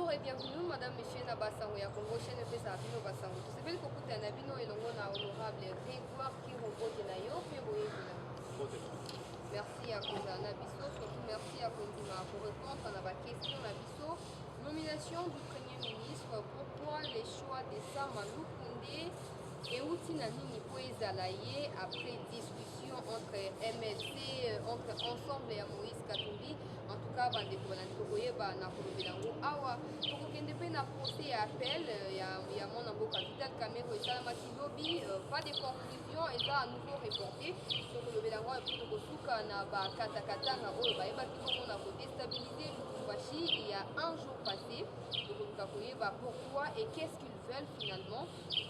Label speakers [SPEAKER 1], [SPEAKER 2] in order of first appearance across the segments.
[SPEAKER 1] Bonjour et bienvenue, Madame, Monsieur Nabasango ya Congo, chaîne pesa bino basango. Tusepeli kokuta na bino elongo na honorable Grégoire Kirobote na yo pe boyebina. Merci à Konda na biso, surtout merci à Kondima pour répondre à la question na biso. Nomination du Premier ministre, pourquoi les choix de Sama Lukonde et Outina Nini Poezalaye après discussion entre MLC, entre Ensemble et Moïse Katumbi. En tout cas, bande koyeba na kolobelango awa tokokende pe na procès ya appel ya mwana mboka Vital Kamerhe esalamaki lobi pas de conclusion eza à nouveau reporté tokolobelango epo tokosuka na bakatakatanga oyo bayebaki bongo na kodestabiliser Lubumbashi il y a un jour passé tokoluka koyeba pourquoi et qu'est-ce qu'ils veulent finalement,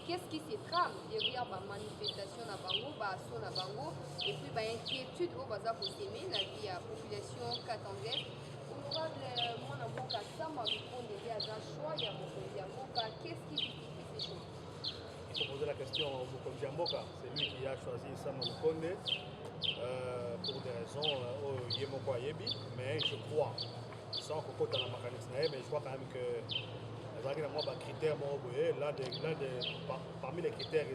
[SPEAKER 1] qu'est-ce qui se trame derrière la manifestation na bango, baso na bango, et puis ba inquiétude au baza kosemé na vie ya population katangaise. Honorable mwana mboka Sama Lukonde ya za choix ya mokonzi ya mboka, qu'est-ce qui justifie ces choix?
[SPEAKER 2] Il faut poser la question au mokonzi ya mboka, c'est lui qui a choisi Sama Lukonde pour des raisons yemoko ayebi, mais je crois sans kokota na makanisi na ye, mais je crois quand même que critères parmi les critères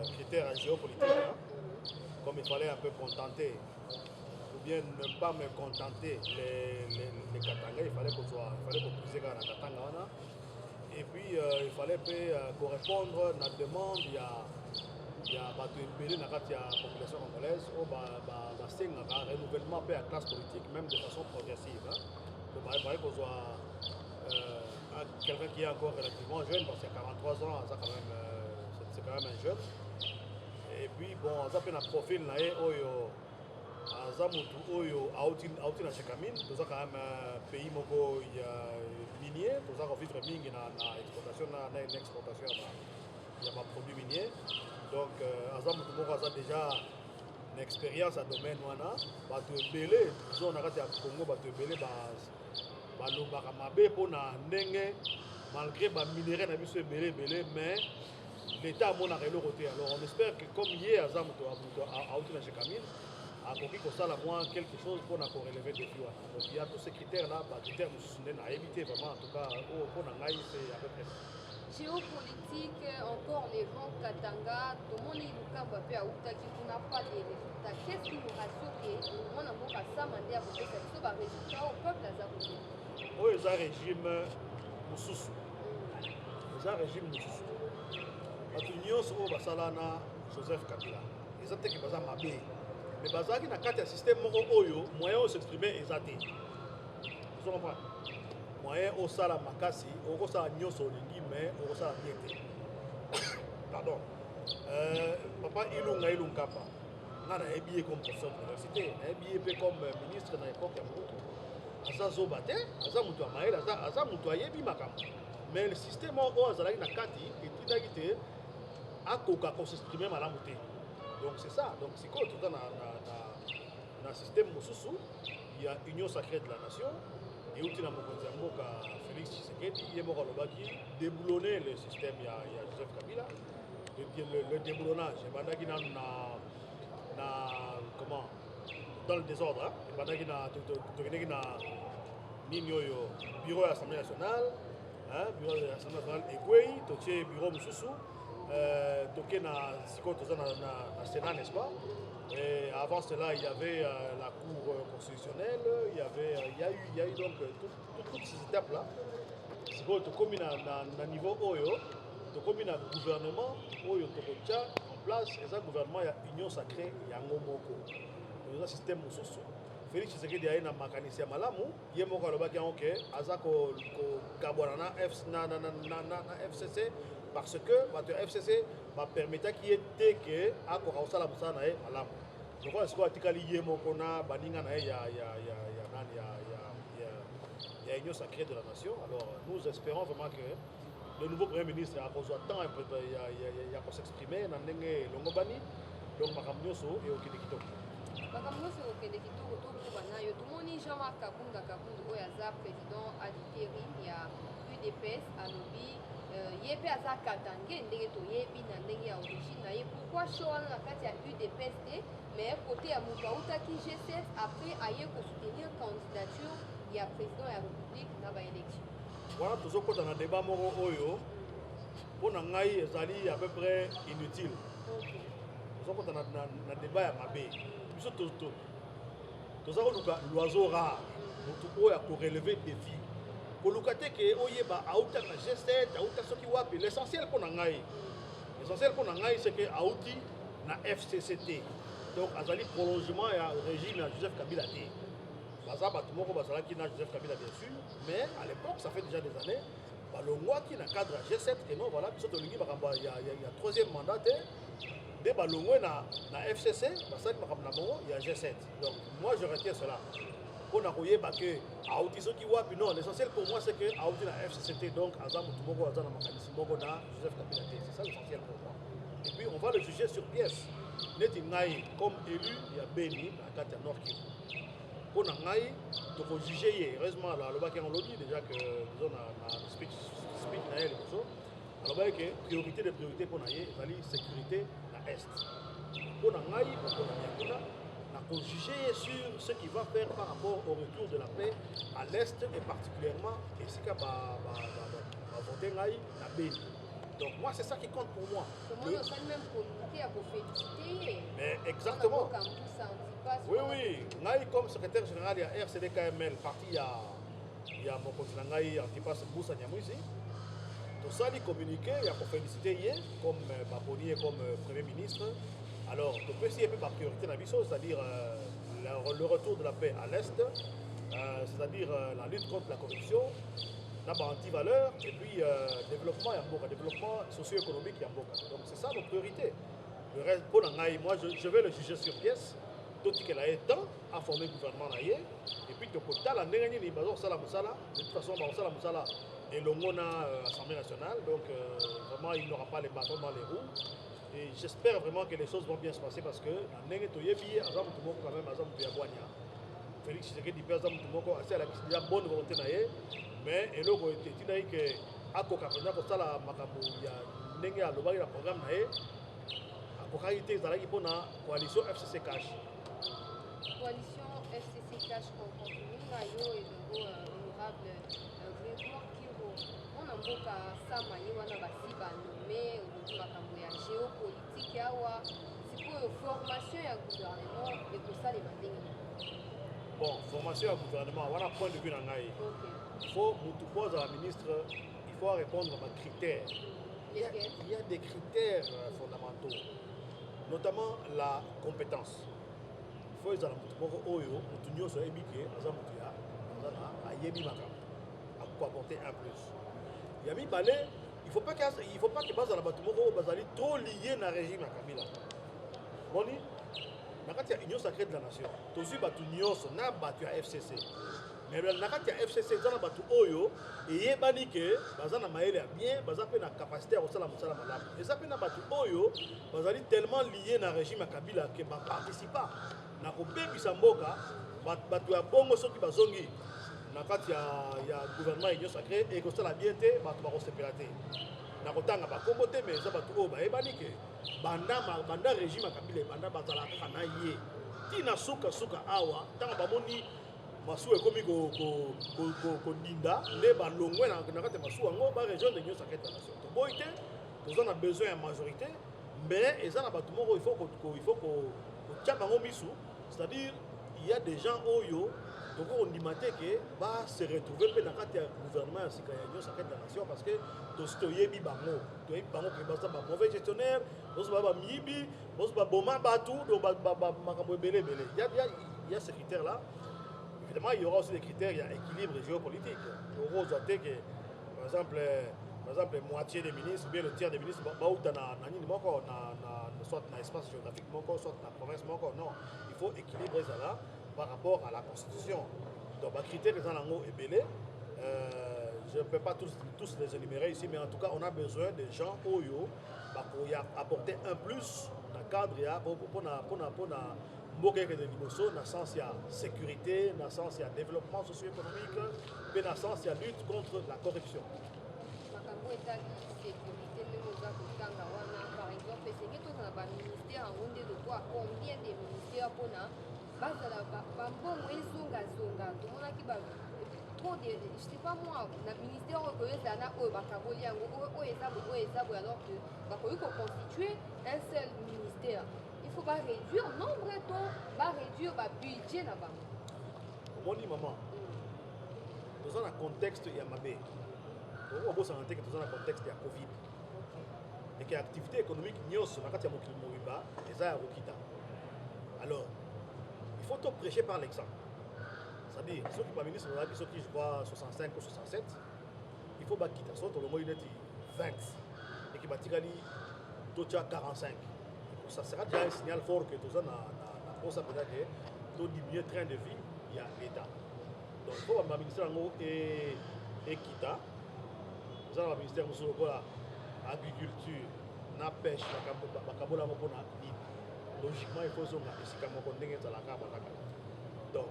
[SPEAKER 2] critères géopolitiques, hein, comme il fallait un peu contenter ou bien ne pas me contenter les Katanga, il fallait qu'on puisse à Katanga et puis il fallait correspondre à la demande. Il y a la population congolaise au renouvellement de la classe politique même de façon progressive, hein. Il paraît qu'on soit quelqu'un qui est encore relativement jeune, parce qu'il y a 43 ans, c'est quand même un jeune. Et puis, bon, ça fait un profil, Aouti na Chekamine, tout ça quand même un pays minier, tout ça qu'on vit très bien dans l'exportation, il y a des produits miniers. Donc, Azamoutou Moko a déjà une expérience à domaine wana, bato belé, disons na kati ya Congo bato belé balobaka mabe pona ndenge malgré ba minerais na biso belé mais l'état amonaka eloko te. Alors on espère que comme yé Azamoutou Aouti na Chekamine akoki kosala moins quelque chose pour relever des défis wana. Donc il y a tous ces critères là, ba critères mosusu nde na éviter vraiment, en tout cas pona ngai c'est à peu près ça.
[SPEAKER 1] Géopolitique, encore les vents Katanga, tout le monde est à Outaki, on n'a pas de résultats. Qu'est-ce qui nous rassure que on a beaucoup à ça, mandé à voter, ça soit résultat au peuple à Zaboté?
[SPEAKER 2] Oui, c'est un régime Moussous. C'est un régime Moussous. L'union sur Basalana, Joseph Kabila. Ils ont été qui basent Mabé. Mais basé na carte système Oyo, moyen de s'exprimer exacté. Vous comprenez? Moyen au sala makasi, au sala nyoso lingi, mais au sala biete. Pardon. Papa Ilunga Kapa. On a habillé comme professeur d'université, on a habillé comme ministre dans l'époque à Moutou. Asa Zobate, Asa Moutou Amaïl, Asa Moutou Ayebi Makam. Mais le système au Azalaki na kati, et tout d'agité, a koka qu'on s'exprime à la moutée. Donc c'est ça. Donc c'est quoi tout dans le système Moussou, il y a Union sacrée de la nation. Et où tu as Félix Tshisekedi, il y a déboulonner le système, il y a Joseph Kabila, le déboulonnage, comment, dans le désordre, il y a bureau de l'Assemblée nationale, bureau de l'Assemblée nationale, et bureau Moussou, toqué na Sénat, n'est-ce pas? Et avant cela, il y avait la Cour constitutionnelle, il y a eu donc toutes ces étapes-là. C'est quoi, tu communes à niveau Oyo, tu communes à gouvernement Oyo, tu en place, et ça, gouvernement, il y a union sacrée, il y a un moko. Il y a un système Moussou. Félix Tshisekedi a un mécanicien malamu, il y a un moko qui a Azako Kabouana FCC, parce que le FCC va permettre qu'il y ait que à Koraosa la Moussa na malamu. Je crois que c'est lié mon kona baninga na il y a union sacrée de la nation. Alors nous espérons vraiment que le nouveau premier ministre a besoin de temps il a pour s'exprimer dans ndenge longobani donc makamnyoso et okidekito.
[SPEAKER 1] Makamnyoso okidekito to kubana yo tumoni Jean-Marc Kabunda oya za président Aditeri ya UDPS alobi yepe aza katange ndenge toyebi na ndenge ya origine na ye pourquoi choix na kati ya UDPS mais côté ya mutu autaki G7 après aye ko soutenir candidature il y ya président ya république na baélection.
[SPEAKER 2] Voilà, tozokota na débat moko oyo mpo na ngai ezali à peu près inutile. Tozokota na débat ya mabe biso toza koluka l'oiseau rare motu oyo akorelever défi koluka te ke oyeba auta na G7 auta soki wapi. L'essentiel mpo na ngai c'est que auti na FCCT, donc azali prolongement ya régime ya Joseph Kabila te. Baza bato moko bazalaki na Joseph Kabila bien sûr, mais à l'époque ça fait déjà des années balongwaki na cadre ya G7 et non voilà biso tolingi makambo ya troisième mandat te de balongwe na FCC basalaki makambo na bango ya G7. Donc moi je retiens cela pour na koyeba ke auti soki wapi. Non, l'essentiel pour moi c'est que auti na FCCT, donc aza mutu moko aza na makanisi moko na Joseph Kabila te. C'est ça l'essentiel pour moi. Et puis on va le juger sur pièce. Neti ngai comme élu ya Beni na kati ya Nord Kivu. Pour na ngai toko juger ye. Heureusement là lobaki on lobby déjà que disons na speech na elle boso. Alors que priorité de priorité pour na ye ezali sécurité na est. Pour na ngai pour na yakuna pour juger sur ce qu'il va faire par rapport au retour de la paix à l'Est et particulièrement ici à Votengaï, à Béni. Donc moi c'est ça qui compte pour moi.
[SPEAKER 1] Comment on peut même communiquer à vous féliciter?
[SPEAKER 2] Mais exactement. Oui, oui. Naï comme secrétaire général de la RCD-KML, parti il y a mon continent Naï, Antipas Moussa Niamouzi. Tout ça, il communiquer, il y a pour féliciter comme Baboni et comme Premier ministre. Alors, on peut essayer ma priorité dans la vie, c'est-à-dire le retour de la paix à l'Est, c'est-à-dire la lutte contre la corruption, la anti-valeur, et puis développement socio-économique et Donc c'est ça nos priorités. Le reste, pour l'angaï, moi je vais le juger sur pièce, tout ce qu'elle a temps à former le gouvernement et puis de côté, la dernière ni bazon sala musala, de toute façon bazon sala musala et l'ongona Assemblée nationale, donc vraiment il n'aura pas les bâtons dans les roues. Et j'espère vraiment que les choses vont bien se passer parce que Félix Tshisekedi dit assez à la bonne volonté mais et logo était que akoka pena ko sala makambo ya ndenge alobaki na programme na ye akokaki ezalaki mpona coalition FCC Cash.
[SPEAKER 1] Coalition FCC Cash continue na yo elongo honorable Grégoire Kiro mona mboka sama ye wana basi banome makambo ya géopolitique awa sikoyo formation ya gouvernement ekosalema ndenge.
[SPEAKER 2] Bon, formation ya gouvernement wana point de vue na ngai. Il faut mutu pose à la ministre, il faut répondre à mes critères. Il y a des critères fondamentaux, notamment la compétence. Il faut ezala mutu moko oyo mutu nyonso ebiki aza mutu ya azana ayebi makambo pour apporter un plus. Ya mibale il faut pas que base la bato moko bazali trop lié na régime ya Kabila. Boni na kati ya union sacrée de la nation tozwi bato nyonso na bato ya FCC. Mais na kati ya FCC ezana bato oyo eyebani ke baza na mayele ya bien, baza pe na capacité ya kosala mosala malamu. Eza pe na bato oyo bazali tellement lié na régime ya Kabila ke ba participa na kobebisa mboka bato ya bongo soki bazongi na kati ya gouvernement union sacrée et kosala bien te bato bakosepela te na kotanga bakombo te mais eza bato oyo bayebani ke banda régime ya Kabila banda bazalaka na ye tina suka awa ntango bamoni masuwa ekomi kodinda nde balongwe na kati ya masuwa yango baregion de union sacrée de la nation toboyi te toza na besoin ya majorité mais eza na bato moko il faut kotia bango misu, c'est-à-dire il y a des gens oyo toko ondima te ke ba se retrouver pe na kati ya gouvernement ya sika ya union sacrée de la nation parce que toyebi bango ke baza ba mauvais gestionnaire bozo ba miyibi bozo ba boma batu do makambo ebele il y a ces critères là. Évidemment il y aura aussi des critères, il y a équilibre géopolitique. Rose a que par exemple moitié des ministres ou bien le tiers des ministres bauta na nini moko soit na espace géographique moko soit na province moko. Non, il faut équilibrer ça là par rapport à la constitution. Donc les critères les en ebele je ne peux pas tous les énumérer ici, mais en tout cas on a besoin des gens oyo pour apporter un plus dans le cadre pour mboka de liboso na sens ya sécurité, na sens ya développement socio-économique, et na sens ya lutte contre la corruption.
[SPEAKER 1] Makambo etali sécurité ndenge oza kotanga wana par exemple esenge tozala baministère yango nde lokwa combien de ministère mpona bazala bambongo ezongazonga tomonaki trop de, je sais pas moi, le ministère alors que constituer un seul ministère. Il faut pas réduire le nombre et pas réduire le budget là-bas.
[SPEAKER 2] Mon maman, dans un contexte, il y a Mabé. On peut s'entendre que dans un contexte, il y a Covid. Et que l'activité économique, il y a Mokimoviba et ça, Rokita. Alors, il faut tout prêcher par l'exemple. C'est-à-dire, ceux qui sont ministres, ceux qui je crois 65 ou 67, il faut quitter. Soit le moins 20 et qui va tout 45. Ça sera déjà un signal fort que tout ça n'a ça peut-être que tout diminuer train de vie, il y a l'État. Donc, il faut que le ministère et Kita, nous avons le ministère de l'agriculture, de la pêche, logiquement, il faut que donc,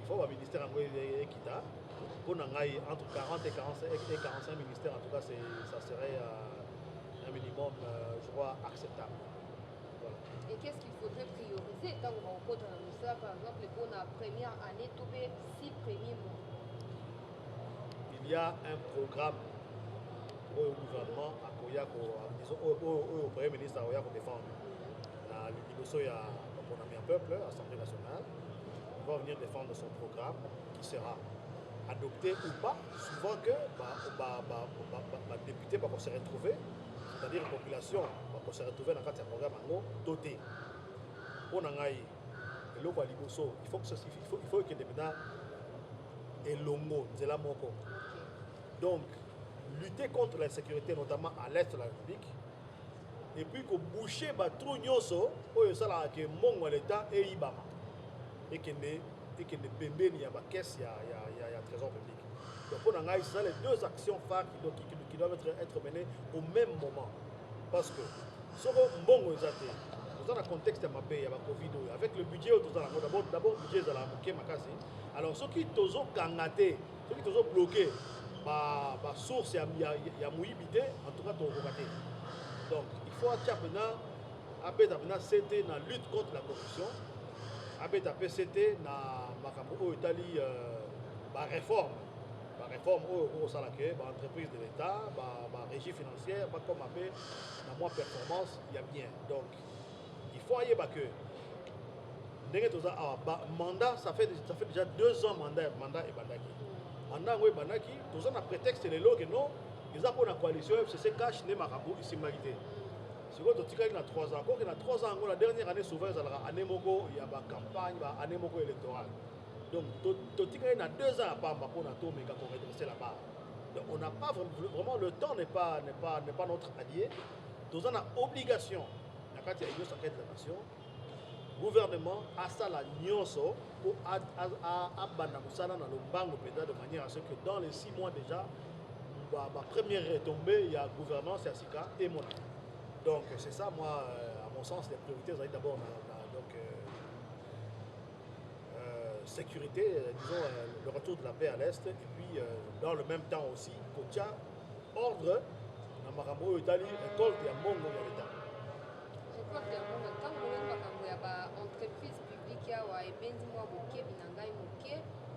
[SPEAKER 2] il faut que le ministère de Kita, entre 40 et 45 ministères, en tout cas, ça serait un minimum, je crois, acceptable. Voilà.
[SPEAKER 1] Et qu'est-ce qu'il faudrait prioriser quand on rencontre un ministère, par exemple, pour la première année, tous les 6 premiers mois?
[SPEAKER 2] Il y a un programme au gouvernement, au Premier ministre, à défendre. On a mis un peuple, l'Assemblée nationale, il va venir défendre son programme qui sera adopté ou pas. Souvent que les députés vont se retrouver, c'est-à-dire la population va se retrouver dans un programme doté. Pour il faut que les gens aient l'ongo, donc, lutter contre la sécurité, notamment à l'est de la République, et puis que boucher tout nyoso, que mon l'État et Ibama, et que ne bébé n'y a pas caisse, il y a trésor public. Donc, pour nous, c'est ça les deux actions phares qui doivent être menées au même moment. Parce que, si on bon dans un contexte de il y a Covid, avec le budget, d'abord le budget de la Moké Makasi. Alors, ceux qui sont gangatés, ceux qui sont bloqués, la source, il y a mouillité, en tout cas, donc, il faut maintenant c'était dans la lutte contre la corruption, c'était dans la réforme au salaire, l'entreprise de l'État, la régie financière, comme dans moins performance, il y a bien. Donc, il faut aller que mandat, ça fait déjà 2 ans mandat et bandaki. Mandat et bandaki, tout ça a prétexte les lots que non, ils ont une coalition FCC cash ne marabou ici marité. Si vous avez 3 ans, encore qu'il y a 3 ans, la dernière année souvent il y a une campagne, une année électorale. Donc, il y a 2 ans à part pour redresser la barre. Donc, on n'a pas vraiment le temps n'est pas notre allié. Nous avons une obligation, quand il y a une enquête de la nation, le gouvernement a ça la nyonso pour abandonner dans le banc de manière à ce que dans les 6 mois déjà, ma première retombée, il y a gouvernance, Yassika et moi. Donc, c'est ça, moi, à mon sens, les priorités, c'est d'abord sécurité, disons, le retour de la paix à l'Est, et puis dans le même temps aussi, Kotia, ordre, dans Marambo, Italie, récolte et à Mongo, il y a l'État.
[SPEAKER 1] Récolte et à Mongo, tant que il y a une entreprise publique, il y a un bendimo moké, binangai moké,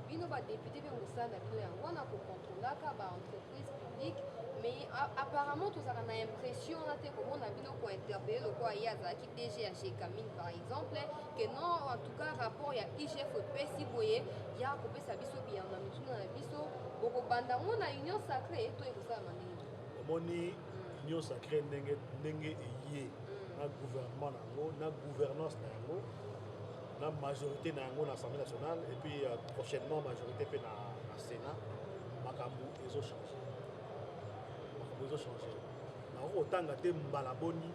[SPEAKER 1] bino ba député, bien au sein de la on a pour contrôler l'entreprise publique, mais apparemment, tout ça a l'impression qu'on a vu qu'on interpellé le quoi il y a qui DGH Camille par exemple, que non, en tout cas, rapport il y a IGFP, si vous voyez, il y a un peu de biso bien dans le biso, beaucoup banda on a union sacrée, toi et ça m'a
[SPEAKER 2] dit. Union sacrée n'engé yé, na gouvernement na gouvernance na majorité na l'Assemblée nationale et puis prochainement majorité fait na Sénat, makambu ils ont changé. Ils ont changé. Autant que Mbalaboni,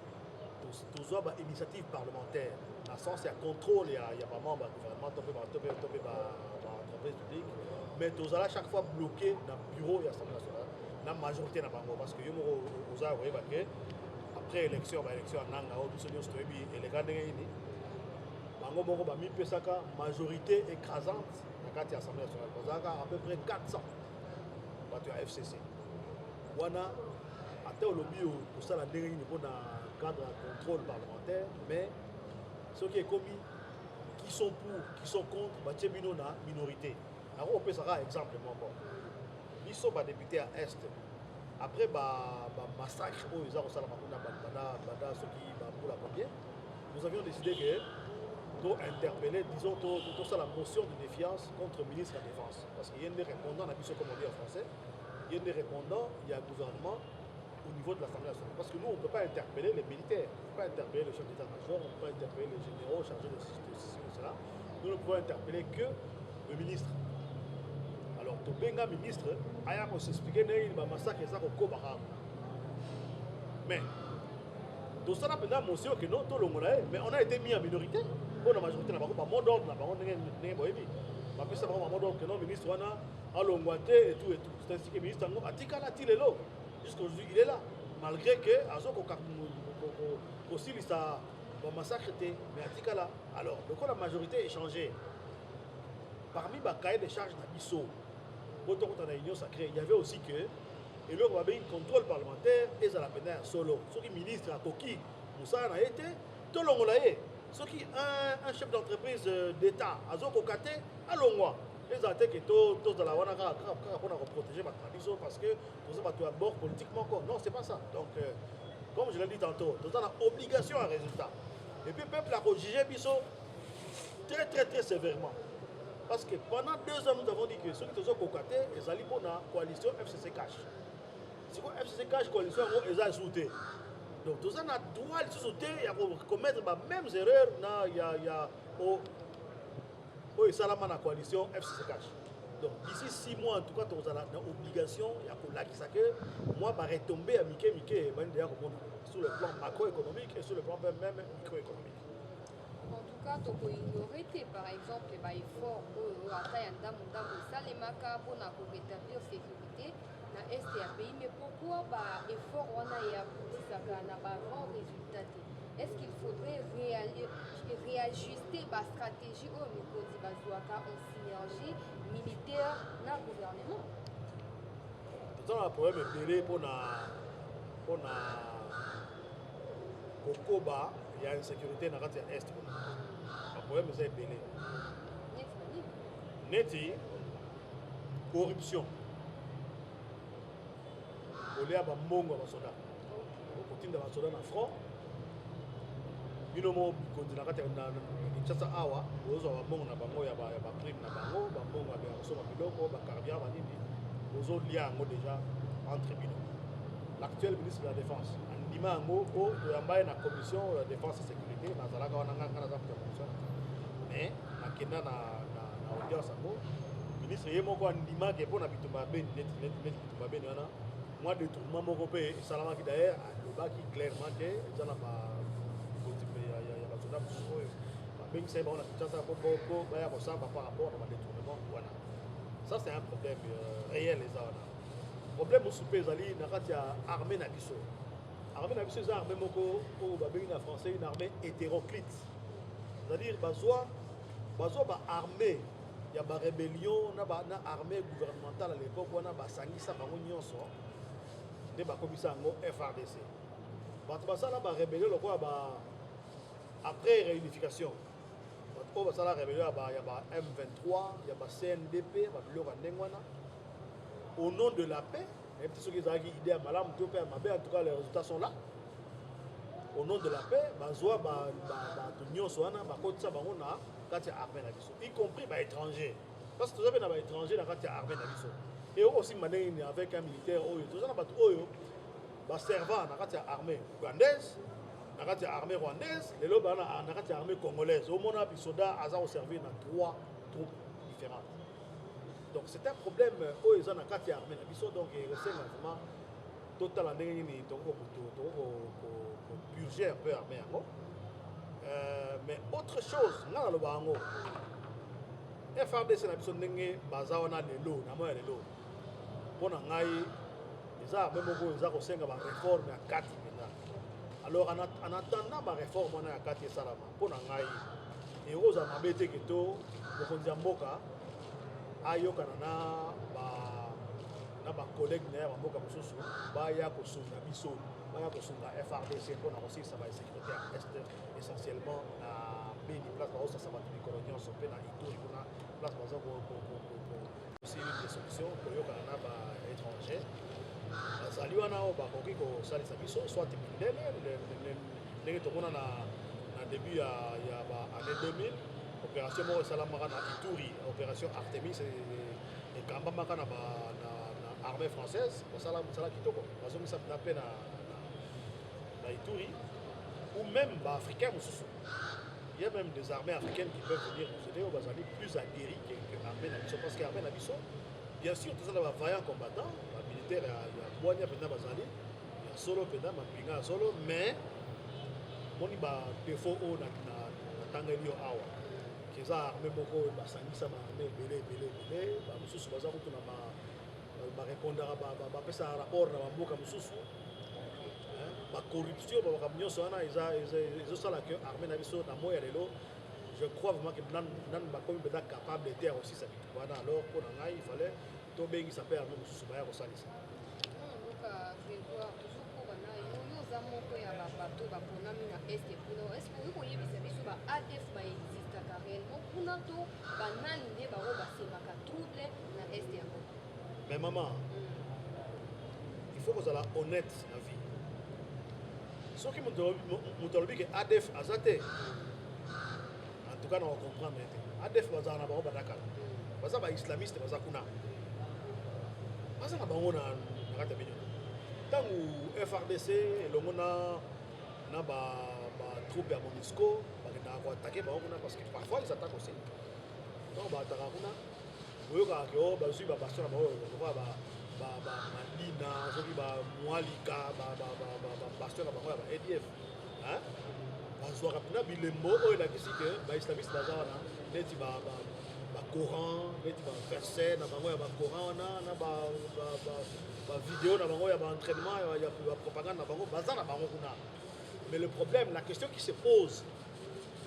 [SPEAKER 2] tous ont une initiative parlementaire. Dans le sens, il y a contrôle, il y a vraiment le gouvernement, l'entreprise publique. Mais tous à chaque fois bloqué dans le bureau de l'Assemblée nationale. La majorité n'a pas parce que vous avez après élection, en Nanga, et les gars de majorité écrasante dans l'Assemblée nationale. Vous avez à peu près 400 à FCC. Wana atteint le lobby pour ça la dernière niveau dans le cadre de contrôle parlementaire, mais ceux qui sont commis, qui sont pour, qui sont contre, bah tiens bino na minorité. on peut ça exemple encore. Ils sont députés à Est. Après, massacre, ils ont nous avions décidé que d'interpeller, disons, tout ça, la motion de défiance contre le ministre de la Défense. Parce qu'il y a des répondants, on a vu ce qu'on dit en français, il y a des répondants, il y a un gouvernement au niveau de l'Assemblée nationale. Parce que nous, on ne peut pas interpeller les militaires, on ne peut pas interpeller le chef d'état-major, on ne peut pas interpeller les généraux chargés de ceci ou cela. Nous ne pouvons interpeller que le ministre. Alors, tout benga ministre, aya ko s'expliquer qu'il va massacrer ça au Kobara. Mais, tout ça, on a motion que non, tout le monde mais on a été mis en minorité. Pour la majorité, on a mot d'ordre, on a pas ça mot d'ordre que non, ministre, on a l'ongouaté et tout et tout. C'est ainsi que le ministre a dit qu'il a tiré l'eau. Jusqu'aujourd'hui, il est là. Malgré que, aussi, ça va massacrer, mais a dit qu'il a. Alors, donc, la majorité est changée. Parmi les cahiers de charges d'Abisso, dans la réunion sacrée, il y avait aussi que, et là, on avait un contrôle parlementaire, et ça l'a peine solo. Ceux qui ministres à Koki, Moussa en a été, tout le monde l'a été. Ceux qui un chef d'entreprise d'État, à Zokokate, à Longwa. Les attaques et tous dans la Wanaka, pour protéger ma tradition, parce que tout ça va tout à bord politiquement. Non, c'est pas ça. Donc, comme je l'ai dit tantôt, tout ça a obligation à résultat. Et puis, le peuple a jugé Bisso très sévèrement. Parce que pendant 2 ans, nous avons dit que ceux qui sont cocatés, ils allaient pour la coalition FCC Cash. C'est quoi FCC Cash, coalition, ils ont sauté. Donc, tout ça, on a droit de sauter et commettre les mêmes erreurs au la coalition FCC Cash. Donc, d'ici 6 mois, en tout cas, on a l'obligation, il y a que moi, je vais retomber à Mickey, sur le plan macroéconomique et sur le plan même microéconomique.
[SPEAKER 1] En tout cas, tu peux ignorer, par exemple, les efforts les maca pour rétablir la sécurité dans l'Est du pays. Mais pourquoi les efforts on a un grand résultat? Est-ce qu'il faudrait réajuster la stratégie au niveau de en synergie militaire dans le gouvernement?
[SPEAKER 2] Tout le problème est belé pour Kokoba, il y a une sécurité dans l'Est. Le problème est belé. Neti, corruption. Il y a un mongo à soda. On continue à soda dans le front. Binomo continue à Kinshasa awa, ozo wa mongo na bango ya ba prime na bango, ba mongo ya so ba biloko, ba carburant ba nini. Ozo lia ngo déjà entre bino. L'actuel ministre de la Défense, Andima ngo ko yambaye na commission de défense et sécurité na zalaka wana ngana za commission. Mais nakenda na audience ngo ministre ye moko andima ke pona bitumba ben net bitumba ben wana. Moi détournement moko pe salama ki d'ailleurs lobaki clairement que zana ba ça c'est un problème réel les gens. Problème au souper zali nakati ya armée na biso. Armée na biso armée moko au babeli na français une armée hétéroclite. C'est-à-dire bazoa ba armée ya ba rébellion na armée gouvernementale à l'époque wana ba sangisa bango nyonso de ba komisa ngo FRDC. Ba la ba rébellion lokwa ba après réunification, il y a M23, il y a CNDP, au nom de la paix, en tout cas les résultats sont là. Au nom de la paix, y compris les étrangers. Parce que tout ça, il y a des étrangers dans l'armée. Et aussi avec un militaire, tout ça, servant dans l'armée ougandaise. L'armée rwandaise, l'armée congolaise. Au moment où les soldats ont servi dans 3 troupes différentes. Donc c'est un problème où ils ont l'armée. Donc c'est vraiment total purger un peu l'armée. Mais autre chose, FRDC c'est une bazawana de l'eau, pour les armées ils ont réforme à 4. Alors, en attendant ma réforme, on a 4 salama. Pour Nangaï, et aux amabété que tout, pour qu'on Mboka, ayoka na ba collègue na Mboka Mosusu, baya ko sunga biso, baya ko sunga FRDC pour na aussi ça va sécurité à est essentiellement na Béni place ba ça va tout colonial so pe na Ituri pour na place ba aussi une des solutions pour les étrangers. Bazali wana o bakoki kosalisa biso soit mindele ndenge tomona na début ya année 2000 opération moko esalamaka na Ituri, opération Artemis ekambamaka na armée française mosala kitoko bazongisa mpena mpe na Ituri, ou même baafricain mosusu. Il y a même des armées africaines qui peuvent venir nous aider au Bazali plus aguerris que l'armée Nabiso. Parce que l'armée Nabiso, bien sûr, tout ça, il y a vaillants combattants, les militaires, il y a Boigna, il y a Bazali, il y a Solo, il y a Mapinga, Solo, mais on y a des défauts au Tangelio Awa. Qui est armée Moko, Basangisa, armée Belé, Bamususu, Bazaru, va répondre à un rapport dans la Moka Mususu. La corruption, je crois vraiment que nous sommes capables d'être aussi ça. Alors, il fallait tomber qui s'appelle même sous Baya Rosalis. Mais maman, il faut que vous soyez honnête dans la vie. Ce qui me dit que ADF a zaté. En tout cas, on comprend maintenant. ADF va zana ba Dakar. Baza ba islamiste baza kuna. Baza na bango na kata binyo. Tangu FRDC elongona na ba troupe ya MONUSCO ba ko attaquer ba kuna parce que parfois ils attaquent aussi. Donc ba attaquer kuna. Oyoka ko ba su ba bastion ba Madina, soki ba Mwalika, ba bastion na bango ya ba ADF. Hein? Bazwaka pina bilembo oyo elakisi ke ba islamiste baza wana neti ba Coran, neti ba verset na bango ya ba Coran wana na ba vidéo na bango ya ba entraînement ya ba propagande na bango baza na bango kuna. Mais le problème, la question qui se pose,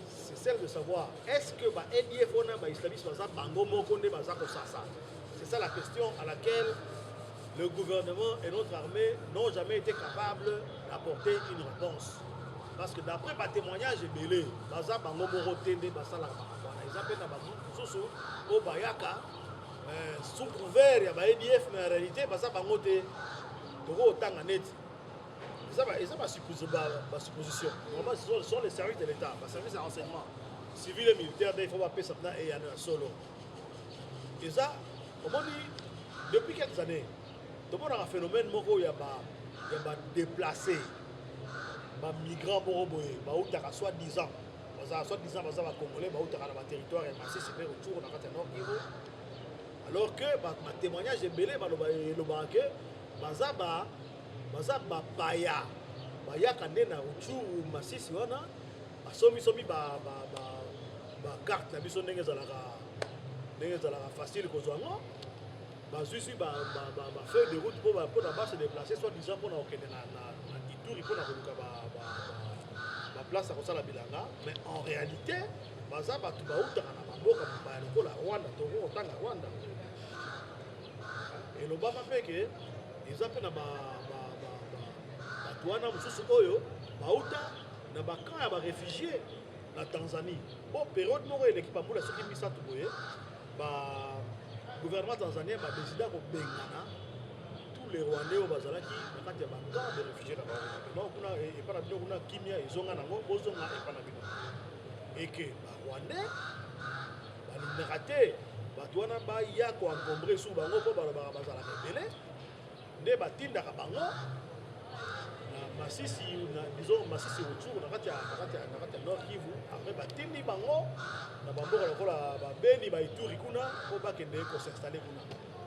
[SPEAKER 2] c'est celle de savoir est-ce que ba ADF wana ba islamiste baza bango moko nde baza ko sasa. C'est ça la question à laquelle le gouvernement et notre armée n'ont jamais été capables d'apporter une réponse. Parce que d'après ma témoignage, belé, baza bango moro tende basala bakwana. Ils appellent na bango soso au bayaka sous couvert ya ba EDF, mais en réalité baza bango te toko tanga net. Ça va supposition. Normalement ce sont les services de l'État, les services de renseignement civil et militaire, il faut pas payer ça et il y en a solo. Et ça, on dit depuis quelques années. Tout le monde a un phénomène où il y a des déplacés, des migrants, soit 10 ans, soit 10 ans, Congolais, dans le territoire, c'est autour de la Nord Kivu. Alors que ma témoignage est belé, le banque, Bazaba, Baya, Baya Kandena, autour ou Massis, Somi, carte, la mission n'est pas facile que je suis feuille de route pour d'abord se déplacer, soit disant pour Ituri pour la place à la Bilanga, mais en réalité, Baza Batuba Outa, Rwanda, Togo, Tanga, Rwanda. Et le Baba fait que ils appellent Batuana, Moussou Oyo, Bauta, Nabakan, à réfugiés, la Tanzanie. Bon, période, l'équipe à Moula, ce qui est mis ça tout le gouvernement tanzanien a décidé de Bengana tous les Rwandais au Bazalaki, quand il y a un camp de réfugiés là-bas. Donc, on a Kimia, ils ont et que les Rwandais, les ratés, ils ont encombré sous Bango pour Bazalaki. Ils ont tinda Bango, Massissi, disons Massissi autour, on a Nord Kivu, après Tindi Bango. Na bango la beni ba Ituri kuna ko ba kende ko s'installer kuna.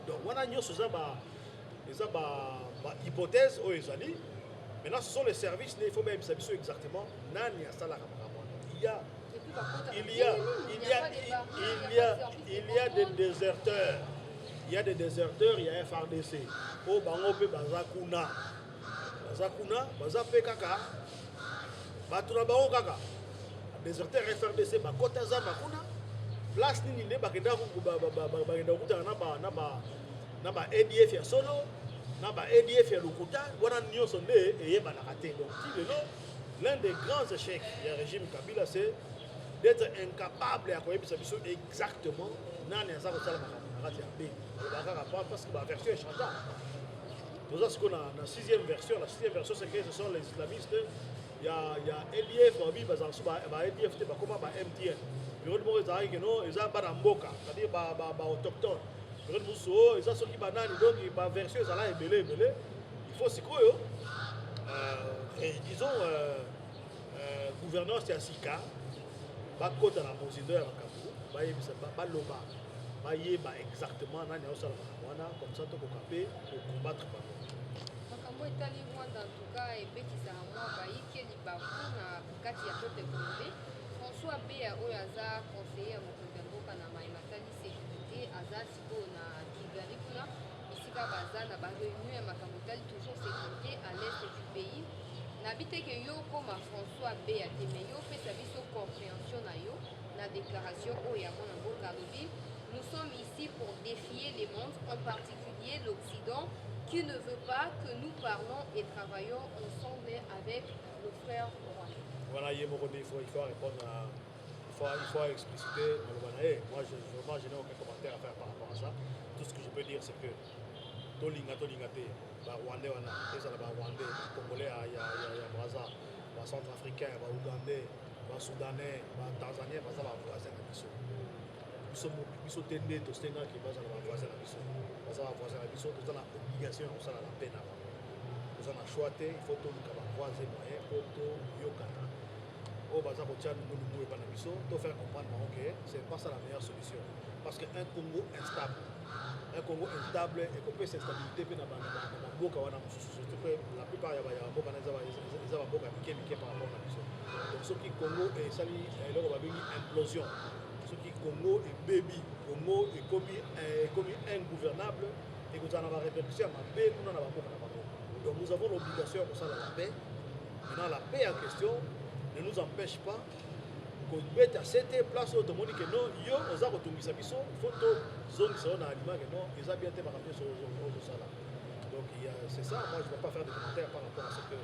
[SPEAKER 2] Donc wana nyoso za ba hypothèse o ezali. Maintenant ce sont les services, il faut même savoir exactement nani asala kamara. Il y a des déserteurs. Il y a des déserteurs, il y a FRDC. O bango pe bazakuna. Bazakuna, bazape kaka. Batuna bango kaka. Déserteur FRDC bakota za bakuna place nini ne bakenda kuta na ba ADF ya solo na ba ADF ya lokuta wana nyoso nde eyeba na raté. Donc l'un des grands échecs du régime Kabila c'est d'être incapable à koyebisa biso exactement nani aza kosala kati ya B parce que la version est changeable. Nous avons la 6e version. La 6e version, c'est que ce sont les islamistes. Il y a LIF, LIF, comment MTN. Ils ont Mboka, c'est-à-dire autochtone. Ils ont ceux qui banane, donc la version est belé. Il faut aussi disons, gouverneur c'est Sika, côté la Mosideur à Kabou, Baloba, exactement, comme ça, tu peux combattre.
[SPEAKER 1] Makambo etali Rwanda en tout cas ebekisa mwa bayikeli baku na kati ya peuple congolais. François Beya oyo aza conseiller ya mokonzi ya mboka na Matali sécurité aza sikoyo na Kigali kuna esika baza na bareunion ya makambo etali toujours sécurité à l'est du pays. Nabi te ke yo koma François Beya te me yo pesa biso compréhension na yo na déclaration oyo ya mwana mboka alobi nous sommes ici pour défier les mondes, en particulier l'Occident, qui ne veut pas que nous parlons et travaillons ensemble avec nos frères rwandais.
[SPEAKER 2] Voilà, il faut répondre à... Il faut expliciter. Moi, je n'ai aucun commentaire à faire par rapport à ça. Tout ce que je peux dire, c'est que Tolinga, Rwandais, Rwandais, Congolais, il y a Brazza, Centrafricain, Ougandais, Soudanais, Tanzaniens, il y a voisin de Bissau. Bissau Tende, Tostenga, qui est voisin de Bissau. Voisin de Bissau, nous avons l'obligation de la peine. Nous avons choisi, il faut que nous voisin moyen pour tout Yokana. Au bazar, nous devons faire comprendre que ce n'est pas ça la meilleure solution. Parce qu'un Congo instable, et qu'on peut s'instabilité, la plupart il y a des par rapport à Bissau. Donc ce qui Congo est une implosion. Ce qui Congo est baby, Congo est comme ingouvernable et que nous avons répercussion à paix, nous n'avons pas. Donc nous avons l'obligation de faire la paix. Maintenant la paix en question ne nous empêche pas qu'on mette à cette place où tout le monde dit que non, yo, on a retrouvé sa mission, photo, zone, c'est un aliment que non, ils ont bien été marqués sur ça là. Donc c'est ça, moi je ne vais pas faire de commentaires par rapport à ce que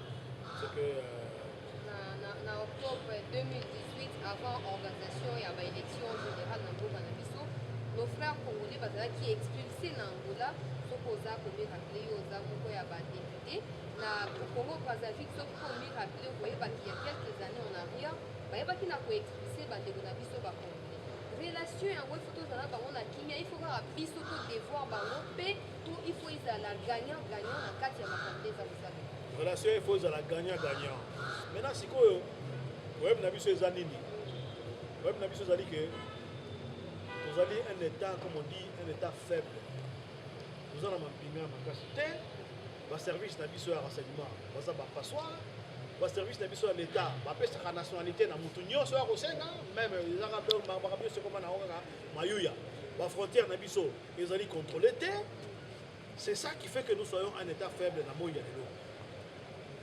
[SPEAKER 1] en octobre 2018, avant l'organisation et l'élection générale d'Angola, nos frères congolais qui expulsés d'Angola, sont posés à rappeler aux avocats et à députés. Au Congo Brazzaville, sauf qu'on m'y rappelé, vous voyez, qu'il y a quelques années en arrière, il y a qui n'a pas expulsé les Congolais. Relation et en photo, il faut avoir un biseau de devoir, il faut la gagnant-gagnant dans 4e année.
[SPEAKER 2] Relation, il faut la gagnant-gagnant. Maintenant, si vous avez un avis sur les années, vous avez un avis sur les années que vous avez un état, comme on dit, un état faible. Nous allons imprimer ma capacité, le service d'avis sur le renseignement, passoire, le service d'avis sur l'État, la nationalité, la moutonio, sur même les Arabes, la frontière d'avis sur les alliés contrôlés. C'est ça qui fait que nous soyons un état faible dans le monde.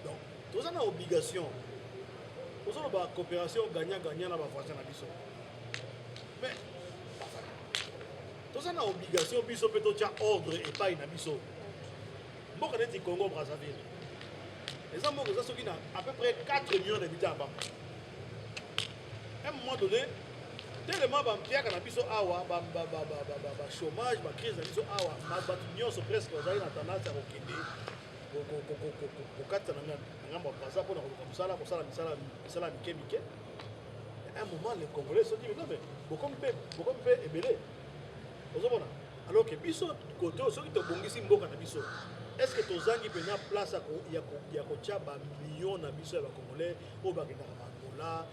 [SPEAKER 2] Donc, nous avons une obligation. Nous avons une coopération gagnant-gagnant dans la voisin de Bissau. Mais, nous avons une obligation, Bissau peut être ordre et pas une Bissau. Nous avons dit Congo Brazzaville. Les hommes ont à peu près 4 millions d'habitants. À un moment donné, tellement Pierre Canabiso Awa, chômage, crise de Awa, l'union sont presque tendance à reculer. À un moment, les Congolais se disent, non mais, beaucoup me fait ébeler. Alors que Bisso, côté, ceux qui te bongissent Mboka na Bisso, est-ce que tu as une place à millions de Congolais, au Angola,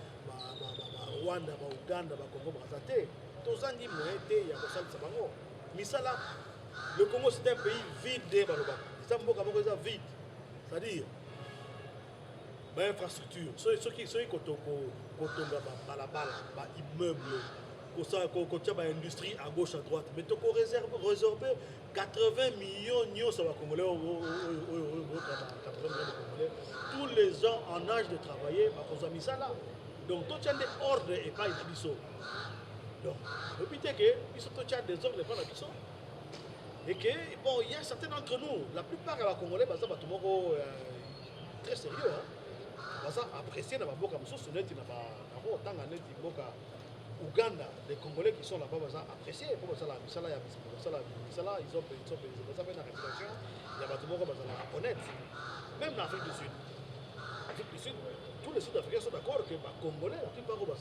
[SPEAKER 2] Rwanda, Ouganda, Congo, Brazzaville, tous les gens qui ont Misala, le Congo c'est un pays vide. C'est vide. C'est-à-dire, l'infrastructure, ceux qui sont immeubles, industrie à gauche, à droite, mais tu peux réserver 80 millions de Congolais, tous les gens en âge de travailler, donc tu as des ordres et pas une biseau. Donc, le but est que tu as des ordres et pas une biseau. Et que, bon, il y a certains d'entre nous, la plupart des Congolais, très sérieux. Parce que apprécier dans la boca, il n'y a pas autant de Ouganda, les Congolais qui sont là-bas, ils ont apprécié. Pour ça, ils ont fait une réputation. Il y a des gens honnêtes. Même en Afrique du Sud. Afrique du Sud, tous les Sud-Africains sont d'accord que les Congolais, la plupart des gens,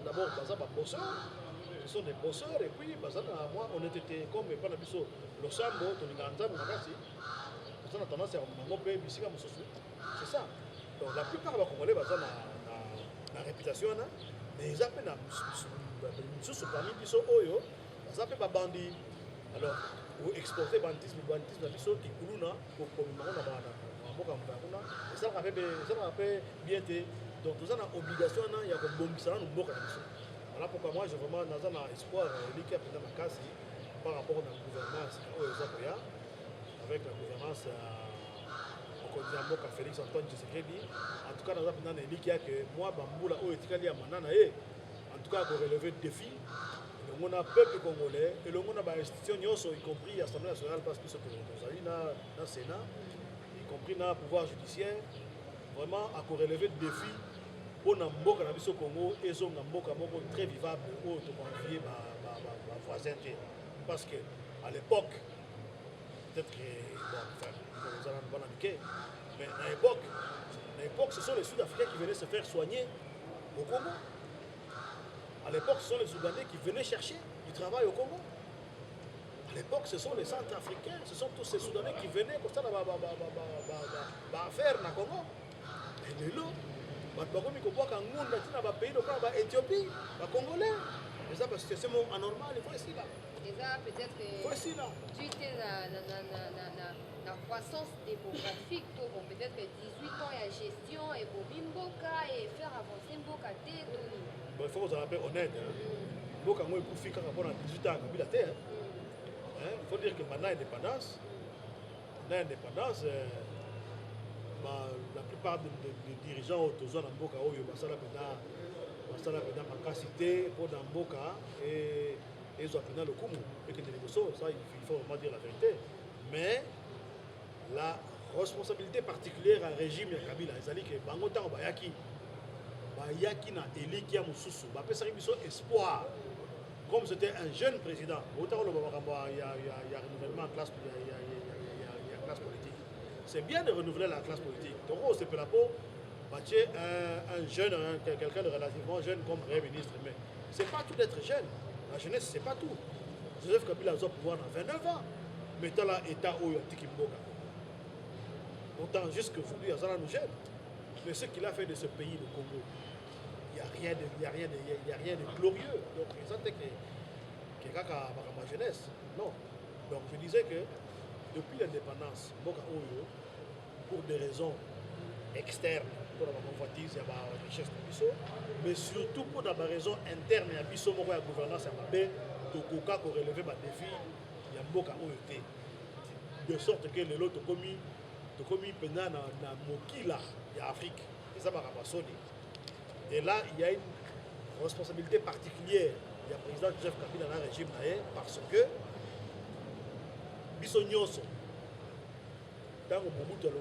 [SPEAKER 2] d'abord, ce sont des bosseurs, et puis, moi, on était comme le Sambo, on a tendance à c'est ça. Donc, la plupart des Congolais, la réputation, mais ils appellent parmi ils appellent bandit. Alors, pour exporter banditisme, qui coulent, pour ça fait bien. Donc, nous avons l'obligation, il y a un bon voilà pourquoi moi, j'ai vraiment un espoir par rapport à la gouvernance avec la gouvernance Félix Antoine Tshisekedi. En tout cas, dans un que moi, Bamboula, en tout cas, pour relever le défi, on a peuple congolais et on a des institutions, y compris l'Assemblée nationale, parce que c'est dans le Sénat, y compris dans le pouvoir judiciaire, vraiment à relever le défi pour nous au Congo et son très vivable où on convier ma voisin. Parce qu'à l'époque, peut-être que nous allons pas l'indiquer, mais à l'époque, ce sont les Sud-Africains qui venaient se faire soigner au Congo. À l'époque, ce sont les Soudanais qui venaient chercher du travail au Congo. À l'époque, ce sont les Centrafricains, ce sont tous ces Soudanais qui venaient comme ça faire au Congo. Et de l'eau, pays de Éthiopie, Congolais. Mais ça, parce que c'est anormal, il faut ici là.
[SPEAKER 1] Et ça, peut-être que la croissance démographique, pour peut-être 18 ans, il y a gestion, et pour Bimboka, et faire avancer Mboka.
[SPEAKER 2] Il faut que vous soyez honnête. Mboka, moi, pour faire rapport à 18 ans, il faut dire que maintenant, l'indépendance, la plupart des dirigeants autour de Mboka, ma capacité pour Mboka et ils ont le coup et que ça il faut vraiment dire la vérité. Mais la responsabilité particulière à régime ya Kabila, ils que bangotan bayaki na éliki ya mususu, ba pesa biso espoir. Comme c'était un jeune président, autant le il y a renouvellement en classe, il y a classe politique. C'est bien de renouveler la classe politique. Donc c'est pour la peau. Un jeune, quelqu'un de relativement jeune comme Premier ministre, mais c'est pas tout d'être jeune. La jeunesse, c'est pas tout. Joseph Kabila a pouvoir dans 29 ans, mais dans l'État où il y a Tikimboka. Autant jusqu'aujourd'hui, il y a nous jeune. Mais ce qu'il a fait de ce pays, le Congo, il n'y a rien de glorieux. Donc, ça c'est que ma jeunesse. Non. Donc, je disais que depuis l'indépendance, Mboka Oyo, pour des raisons externes, pour la convoitise, il y a la richesse de Bisso, mais surtout pour des raisons internes, il y a Bisso, il y a la gouvernance, il y a Tokoka pour relever le défi, il y a Mboka Oyo. De sorte que les autres commis pendant dans Mokila, il y a Afrique, et ça va passer. Et là, il y a une responsabilité particulière. Il y a le président Joseph Kabila dans le régime parce que Bisso Nyoso, tant que Mobutu a le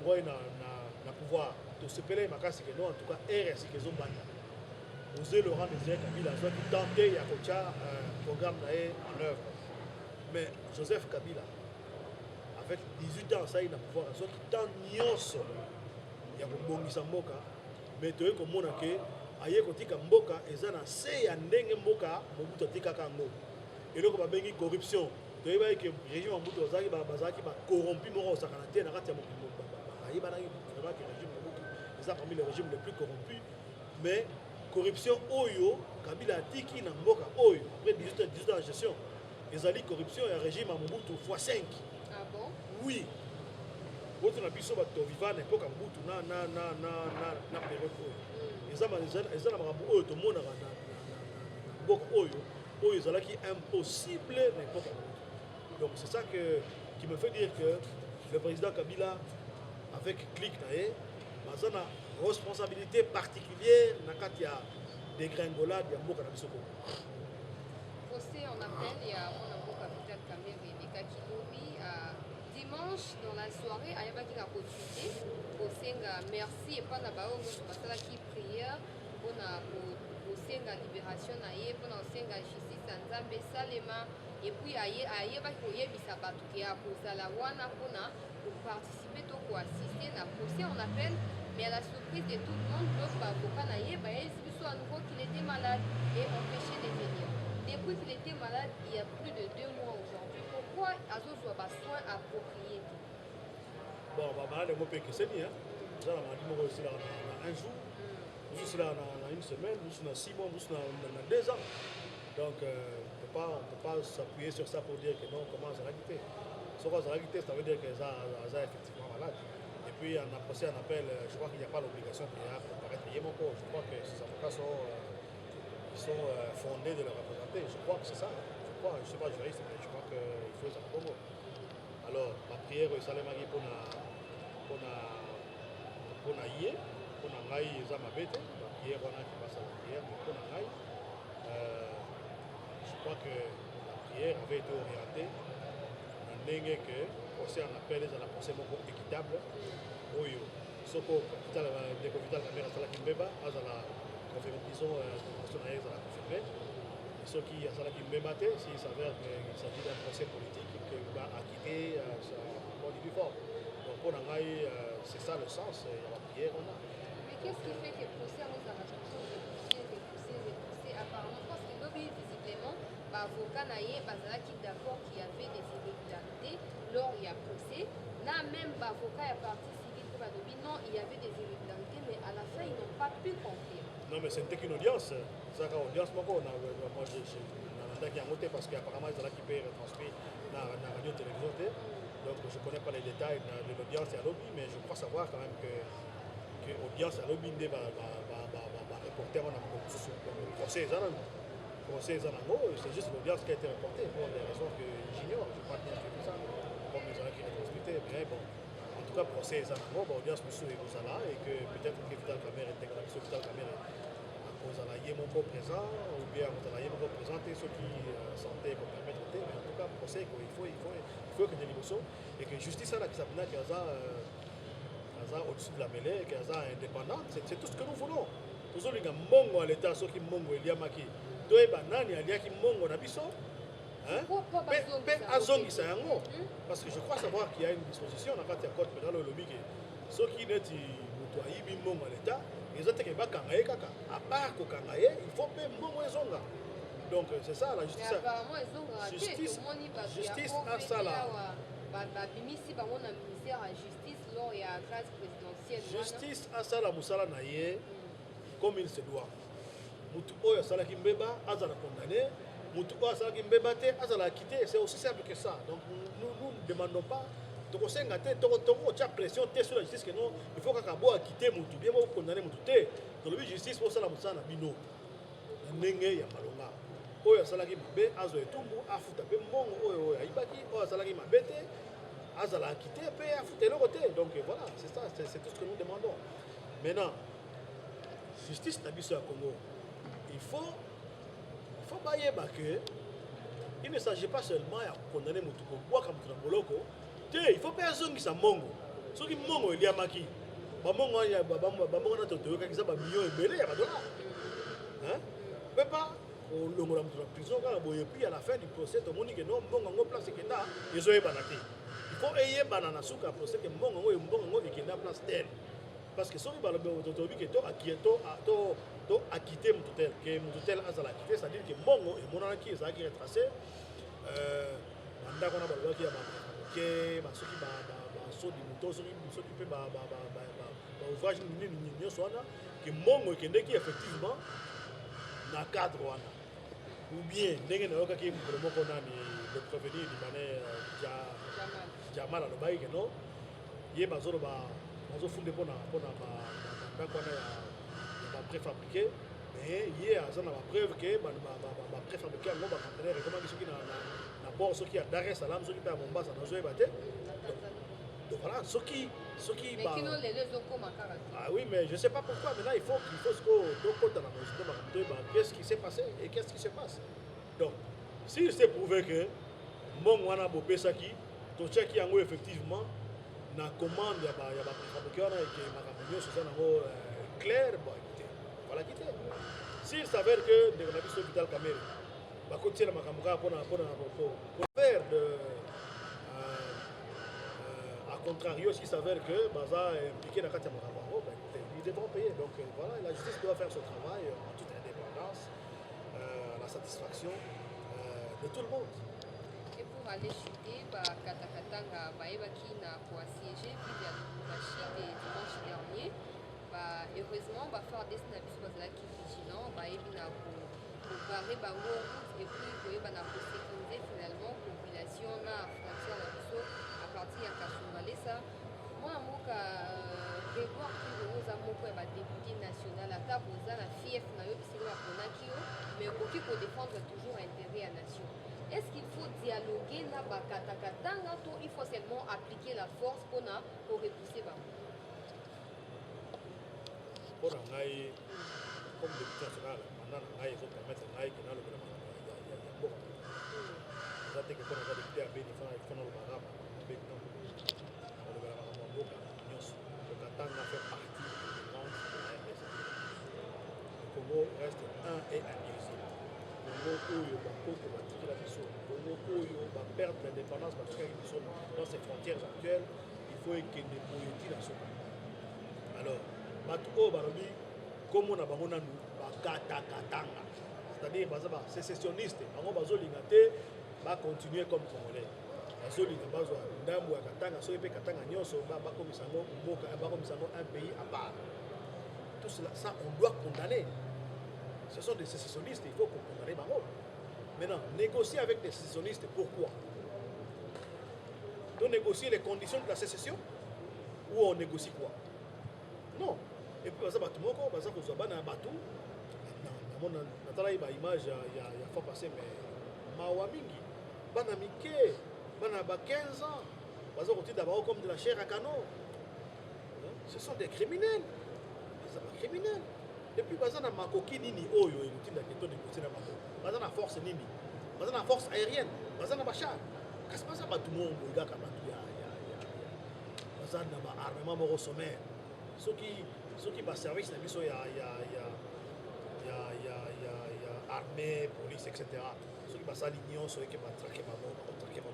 [SPEAKER 2] pouvoir, de se payer ma casse que non, en tout cas, RSI que ont banni. Osez Laurent Désiré Kabila, soit qui tentait, il y a un programme en œuvre. Mais Joseph Kabila, avec 18 ans, ça, il a le pouvoir, soit qui tente Nyoso, il y a un bon Mboka, mais tu es comme mon accueil. Aye kotika mboka ezana se ya ndenge mboka Mobutu atika kango eloko babengi corruption toyeba ke régime Mobutu bazaki ba corrompu moko osakana te na kati ya mokili aye bana vraiment que régime Mobutu eza parmi les régimes les plus corrompus mais corruption oyo Kabila atiki na mboka oyo après 18 ans de gestion ezali corruption ya régime Mobutu x5.
[SPEAKER 1] Ah bon? Oui.
[SPEAKER 2] Votre biso bato vivant époque Mobutu na période oyo ils ont makambo tout le monde na oyo ezalaki impossible na époque. Donc c'est ça qui me fait dire que le président Kabila avec clic a une responsabilité particulière na kati ya dégringolade ya mboka na biso.
[SPEAKER 1] Procès en appel et à Mboka Vital Kamerhe et Kakidori dimanche dans la soirée ayabaki na continuer procès merci et pas na baongo basala ki prière mpona kosenga libération na ye mpona kosenga justice ya nzambe esalema epuis ayebaki koyebisa bato ke akozala wana mpona koparticipe to koassiste na procès en appel. Mais à la surprise de tout le monde, l'autre avocat n'a pas à nouveau qu'il était malade et empêché de venir. Depuis qu'il était malade, il y a plus de 2 mois aujourd'hui. Pourquoi Azo soit pas soin approprié?
[SPEAKER 2] Bon, malade, moi, que c'est bien. Nous allons aussi là un jour, nous sommes là dans une semaine, nous sommes dans 6 mois, nous sommes dans 2 ans. Donc, on ne peut pas s'appuyer sur ça pour dire que non, comment ça va quitter. Ce qu'on va quitter, ça veut dire que ça est effectivement malade. Et puis, on a procès, on appelle, je crois qu'il n'y a pas l'obligation de paraître payé mon corps. Je crois que ces avocats sont fondés de le représenter. Je crois que c'est ça. Je ne suis pas juriste, mais je crois qu'il faut ça pour moi. Alors, ma prière, c'est la magie pour y pour ngai za mabete ma prière on a qui passe à la prière mais pour ngai je crois que la prière avait été orientée en ndenge que procès en appel à la procès moko équitable oyo soko capital de capital caméra sala kimbeba azala disons convention na ezala confirmée et ceux qui azala kimbeba te s'il s'avère qu'il s'agit d'un procès politique que va acquitter sa mode du fort. Donc pour ngai c'est ça le sens de la prière on a.
[SPEAKER 1] Qu'est-ce qui fait que le procès nous a repoussé apparemment parce que lobby visiblement l'avocat naïe bazalaki d'accord qu'il y avait des irrégularités lors il y a procès là même l'avocat est parti civil pour lobby non il y avait des irrégularités mais à la fin ils n'ont pas pu conclure.
[SPEAKER 2] Non mais c'était qu'une audience ça quand audience moi j'ai qui a monté parce qu'apparemment ils ont qui peut retransmis dans la radio télévision donc je ne connais pas les détails de l'audience et à lobby mais je crois savoir quand même que audience à l'obinde reporter on a procès c'est juste l'audience qui a été reportée pour des raisons que j'ignore je crois bien que ça comme les gens qui retransmittaient mais bon en tout cas procès audience monsieur et que peut-être que Vital Caméra est Vital Caméra à cause de la mon présent ou bien à cause de la présenter ceux qui sentaient qu'on permettre mais en tout cas procès il faut que des négociations et que justice à la qui s'appelle au-dessus de la mêlée, qui est indépendante, c'est tout ce que nous voulons. Nous avons dit que Mongo à l'État, ceux qui Mongo et Liamaki, deux bananes, il y a qui Mongo na biso. Parce que je crois savoir qu'il y a une disposition dans le code pénal au lobby ceux qui ne sont pas Mongo à l'État, ils ont été Kangaye Kaka. À part que Kangaye, il faut payer Mongo et Zonga. Donc c'est ça la justice. Justice à ça là. Justice à ça la musala naie comme il se doit. Mutu oyo sala kimbeba azala condamné, mutu oyo sala kimbeba te azala quitté, c'est aussi simple que ça. Donc nous ne demandons pas de kosenga te toko tia pression te sur la justice que non, il faut kakabo quitter mutu bien mo condamner mutu te. Dans le justice pour sala musala bino. Ndenge ya malonga. Oyo sala ki mabe azo etumbu afuta pe mbongo oyo ayibaki oyo sala ki mabe te azala quitté pe afuta le côté. Donc voilà, c'est ça, c'est tout ce que nous demandons. Maintenant justice na biso ya Congo. Il faut bailler que il ne s'agit pas seulement de condamner Moutouko bois comme Boloko. Il faut pas zongisa mongo. Ce qui mongo il y a maki. Bamongo ya bamongo na toto ka kisa ba millions et belé ya ba dollars. Hein? Peut pas au longo la prison quand boye puis à la fin du procès tout le monde dit que non mongo ngo place que ta yezo e banaki. Il faut eye banana suka procès que mongo ngo et que na place tel. Parce que soki ba lobe toto bi que to akieto to acquitter Moutoutel que Moutoutel azala acquitté c'est-à-dire que mongo et monana qui est qui retracé ndako na ba ki ya ba que basoki baso di moto soki pe ba ouvrage nini nyonso wana que mongo ekendeki effectivement na cadre wana ou bien ndenge nayokaki mokolo moko nani le prévenir libanais Jamal alobaki ke non ye bazofunde mpona bandako wana ya bapréfabriqué mais ye aza na bapreuve ke bapréfabriqué yango bacontener ekomaki soki na bord soki ya Dar es Salaam soki mpe ya Mombasa nazoyeba te donc voilà soki ah oui mais je sais pas pourquoi maintenant il faut tokota na mosito makambo qu'est-ce qui s'est passé et qu'est-ce qui se passe donc s'il s'est prouvé que mbongo wana bopesaki totiaki yango effectivement na commande ya bapréfabriqué wana eke makambo nyonso eza nango clair bon écoutez Voilà quitter. S'il s'avère que de la mission Vital Kamere, bah continuer la makamura pour faire à contrario, s'il s'avère que Baza est impliqué dans la carte Makamura, bah écoutez, ils devront payer. Donc voilà, la justice doit faire son travail en toute indépendance, la satisfaction de tout le monde.
[SPEAKER 1] Et pour aller chuter, Katakatanga Baebaki n'a pour assiéger, puis il y a le dimanche dernier. Heureusement, faire des snaps qui vigilant, et pour barrer bango et puis pour sécuriser finalement la population na frontière na biso à partir ya Kasumbalé ça. Moi amoka Grégoire qui nous a moko ya député national ata boza na fief na yo bisiko ya ponaki yo mais okoki ko défendre toujours intérêt à nation. Est-ce qu'il faut dialoguer na bakatakatanga ou il faut seulement appliquer la force pour repousser bango?
[SPEAKER 2] Pour ngai comme député national maintenant ngai faut permettre ngai que dans le gouvernement il y a beaucoup ça te que pour ngai député à béni faut le barama avec non le gouvernement mboka nyos le katanga fait partie des grandes de la RDC. Le Congo reste un et indivisible. Le Congo oyo bakote batikila biso Congo oyo ba perdre l'indépendance parce que dans ses frontières actuelles il faut que des politiques dans ce pays. Alors bato oyo balobi komo na bango nanu bakatakatanga c'est-à-dire baza basécessionniste bango bazolinga te bacontinue comme congolais bazolinga bazwa ndambo ya katanga soki mpe katanga nyonso bakomisa yango mboka bakomisa yango un pays à part. Tout cela, ça on doit condamner. Ce sont des sécessionnistes, il faut qu'on condamne bango. Maintenant, négocier avec des sécessionnistes, pourquoi? Donc négocier les conditions de la sécession ou on négocie quoi? Non. Et puis, baza bato moko, baza kozwa bana ya bato. Natala ba image ya fois passé mais mawa mingi. Bana mike, bana ba 15 ans. Baza kotinda bao comme de la chair à canon. Ce sont des criminels. Baza ba criminels. Et puis baza na makoki nini oyo elutinda keto négocier na bato. Baza na force nini? Baza na force aérienne. Baza na bachar. Kasi baza bato moko igaka bato ya. Baza na ba armement moko sommaire. Ceux qui passent service, il y a armée, police, etc. Ceux qui passent à l'union, ceux qui passent traquer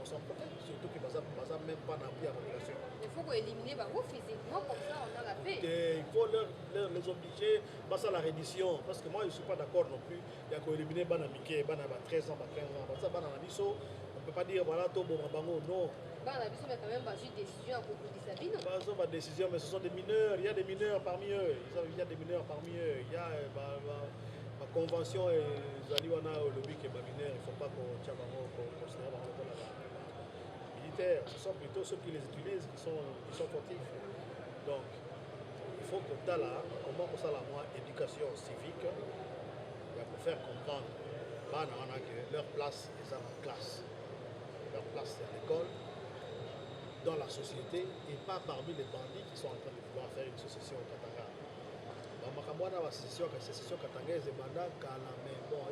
[SPEAKER 2] sans problème. Surtout qui passent même pas dans la population.
[SPEAKER 1] Il faut éliminer physiquement, comme ça on a la paix.
[SPEAKER 2] Il faut les obliger passer à la reddition. Parce que moi je ne suis pas d'accord non plus. Il y a qu'à éliminer Bana Miké, Bana 13 ans, 15 ans. Ça, Bana Nabiso, on ne peut pas dire voilà, tout bon, bango, non.
[SPEAKER 1] Bana Nabiso, mais quand même, j'ai une décision à propos de Sabino.
[SPEAKER 2] Pas une décision, mais ce sont des mineurs. Il y a des mineurs parmi eux. Il y a des mineurs parmi eux. Il y a la convention et Zaliwana au lobby qui est mineur. Il ne faut pas qu'on considère comme militaires. Ce sont plutôt ceux qui les utilisent qui sont fautifs. Donc, il faut que là, comment ça la moi, éducation civique, pour faire comprendre que leur place est en classe. Leur place c'est à l'école, dans la société et pas parmi les bandits qui sont en train de vouloir faire une sécession au Katanga. La sécession katangaise est bandit mais bon,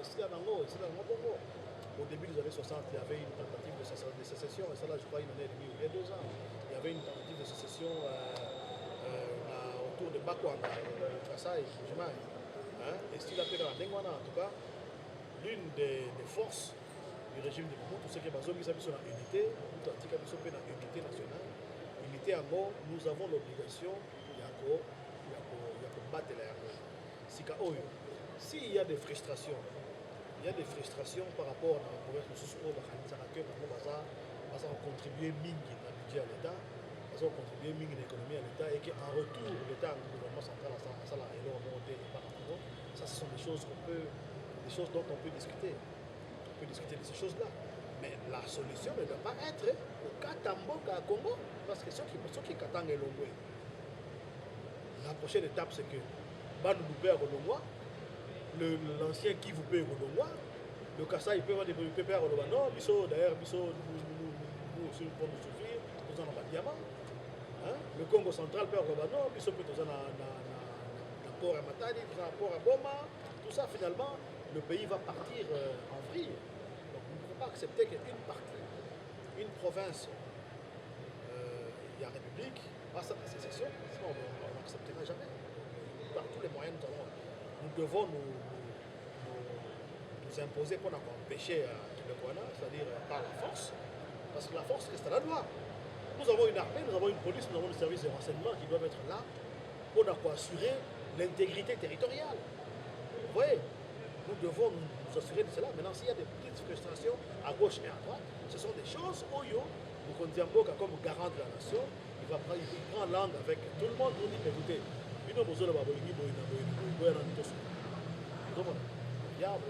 [SPEAKER 2] au début des années 60, il y avait une tentative de sécession, et ça là je crois une année et demie ou il y a 2 ans. Il y avait une tentative de sécession autour de Bakwanga, Kassai, Jemai. Et s'il a fait dans la Dengwana, en tout cas, l'une des forces du régime de Mobutu, c'est que Bazomi Sabi sur la unité, Tika Biso pe na unité nationale. Unité en gros, nous avons l'obligation de battre la Yango. Sika Oyo. S'il y a des frustrations, par rapport à la province de Soussou, Baza contribuer mingi dans le budget à l'État, Baza contribuer mingi dans l'économie à l'État, et qu'en retour, l'État, le gouvernement central, ça la monté par rapport. Ça, ce sont des choses dont on peut discuter. On peut discuter de ces choses-là. Mais la solution ne doit pas être au Katamboka à Congo, parce que ceux qui Katanga et Longwe, la prochaine étape c'est que Banou Loubé à Rolongwa, l'ancien qui vous paye Rolongwa, le Kassai peut avoir des pépères à Rolongwa. Non, d'ailleurs, nous aussi pour nous suffire, nous en avons pas de diamant. Le Congo central peut avoir non, nous sommes plutôt dans port à Matadi, dans port à Boma, tout ça finalement, le pays va partir en vrille. Donc nous ne pouvons pas accepter qu'une partie, une province, il y a République, passe à la sécession, sinon on n'acceptera jamais. Par tous les moyens, nous nous devons nous imposer pour empêcher le Kwana, c'est-à-dire par la force, parce que la force reste la loi. Nous avons une armée, nous avons une police, nous avons des services de renseignement qui doivent être là pour assurer l'intégrité territoriale. Vous voyez, nous devons nous assurer de cela. Maintenant, s'il y a des petites frustrations à gauche et à droite, ce sont des choses où Mukondiamboka, comme garant de la nation, il prend langue avec tout le monde pour dire écoutez, il y a la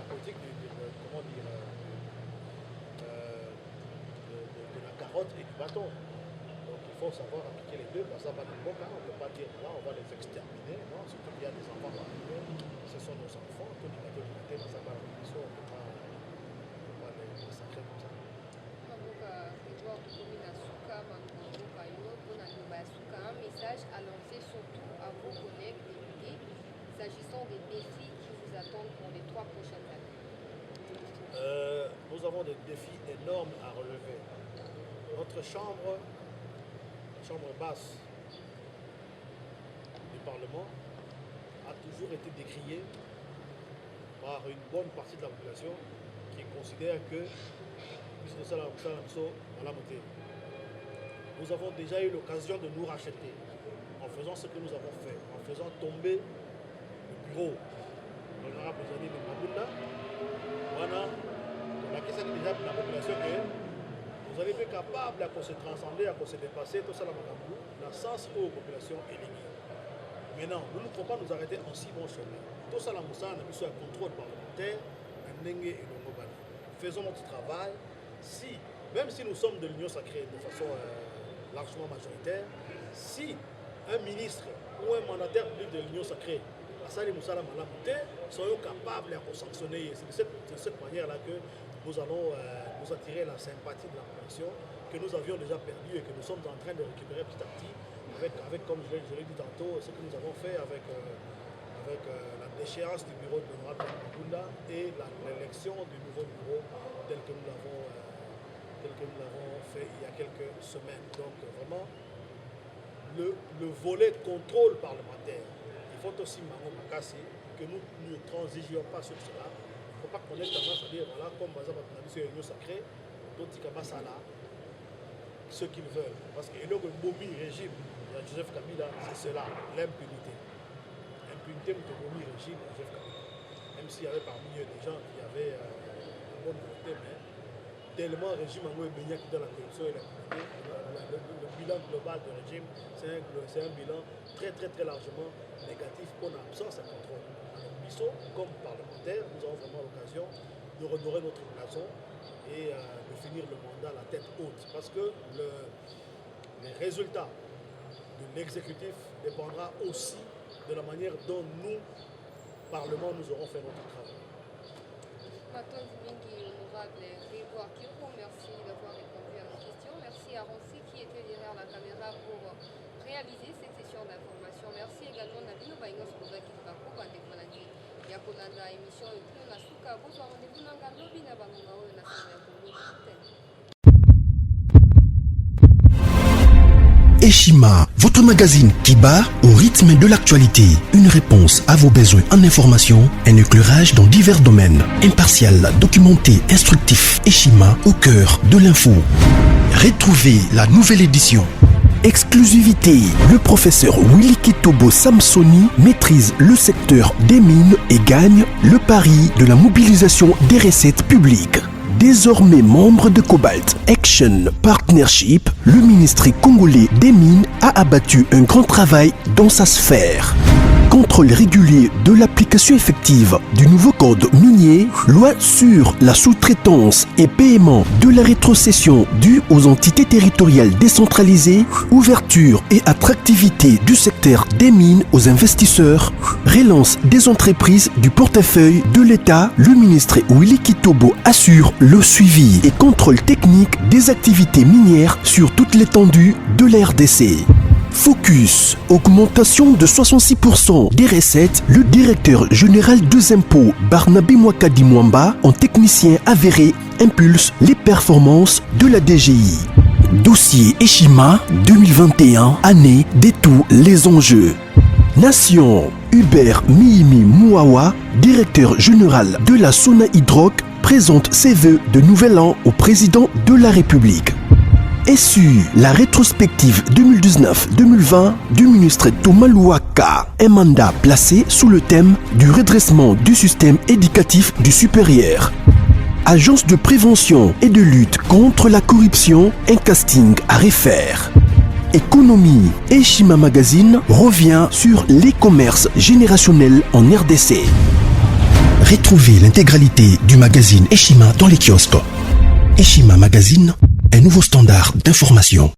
[SPEAKER 2] politique de la carotte et du bâton. Donc il faut savoir appliquer les deux, parce que on ne peut pas dire là, on va les exterminer. Non, surtout qu'il y a des enfants parmi eux, ce sont nos enfants, tout les gâteaux du matin, ça va on ne peut pas les massacrer comme ça.
[SPEAKER 1] Un message à lancer surtout à vos collègues députés s'agissant des défis qui vous attendent pour les 3 prochaines années.
[SPEAKER 2] Nous avons des défis énormes à relever. Notre chambre basse du Parlement a toujours été décriée par une bonne partie de la population qui considère que nous avons déjà eu l'occasion de nous racheter en faisant ce que nous avons fait, en faisant tomber le bureau de l'honorable Zani de Mabunda. Voilà, on a déjà la population que vous allez être capable de se transcender, de se dépasser, tout ça dans le sens où la population est liée. Maintenant, nous ne pouvons pas nous arrêter en si bon chemin. Tout ça, on a besoin d'un contrôle parlementaire, faisons notre travail. Même si nous sommes de l'Union sacrée de façon largement majoritaire, si un ministre ou un mandataire public de l'Union sacrée soyons capables de sanctionner. C'est de cette manière-là que nous allons nous attirer la sympathie de la population que nous avions déjà perdue et que nous sommes en train de récupérer petit à petit avec comme je l'ai dit tantôt, ce que nous avons fait avec la déchéance du bureau de l'honorable Mabunda et l'élection du nouveau bureau tel que nous l'avons fait il y a quelques semaines. Donc vraiment, le volet contrôle parlementaire, il faut aussi que nous ne transigions pas sur cela. Il ne faut pas qu'on ait tendance à dire, voilà, comme par exemple la l'Union sacrée, d'autres ce qu'ils veulent. Parce que le Bomi régime de Joseph Kabila, c'est cela, l'impunité. Impunité de Bomi régime de Joseph Kabila. Même s'il y avait parmi eux des gens qui avaient une bonne volonté, mais tellement le régime a baigné dans la corruption et l'impunité, le bilan global du régime, c'est un bilan très largement négatif pour l'absence de contrôle. Alors, nous, comme parlementaires, nous avons vraiment l'occasion de redorer notre blason et de finir le mandat à la tête haute. Parce que les résultats de l'exécutif dépendra aussi de la manière dont nous, Parlement, nous aurons fait notre travail.
[SPEAKER 1] Merci d'avoir répondu à nos questions. Merci à Ronsi qui était derrière la caméra pour réaliser cette session d'information. Merci également à Nabino Baïnos Kozaki Bako, Bandekonadi, Yakolanda, émission et tout, on a souka, bonsoir, rendez-vous dans le lobby, na Bangonga, na
[SPEAKER 3] Eshima, votre magazine qui bat au rythme de l'actualité. Une réponse à vos besoins en information, un éclairage dans divers domaines. Impartial, documenté, instructif. Eshima au cœur de l'info. Retrouvez la nouvelle édition. Exclusivité, le professeur Willy Kitobo Samsoni maîtrise le secteur des mines et gagne le pari de la mobilisation des recettes publiques. Désormais membre de Cobalt Action Partnership, le ministère congolais des Mines a abattu un grand travail dans sa sphère. Contrôle régulier de l'application effective du nouveau code minier, loi sur la sous-traitance et paiement de la rétrocession due aux entités territoriales décentralisées, ouverture et attractivité du secteur des mines aux investisseurs, relance des entreprises du portefeuille de l'État, le ministre Willy Kitobo assure le suivi et contrôle technique des activités minières sur toute l'étendue de la RDC. Focus, augmentation de 66% des recettes, le directeur général des impôts Barnabé Mwakadi Mwamba, en technicien avéré, impulse les performances de la DGI. Dossier Eshima 2021, année de tous les enjeux. Nation. Hubert Mihimi Mouawa, directeur général de la Sona Hydroc, présente ses vœux de nouvel an au président de la République. Et sur la rétrospective 2019-2020 du ministre Thomas Louaka, un mandat placé sous le thème du redressement du système éducatif du supérieur. Agence de prévention et de lutte contre la corruption, un casting à refaire. Économie. Eshima Magazine revient sur l'e-commerce générationnel en RDC. Retrouvez l'intégralité du magazine Eshima dans les kiosques. Eshima Magazine, un nouveau standard d'information.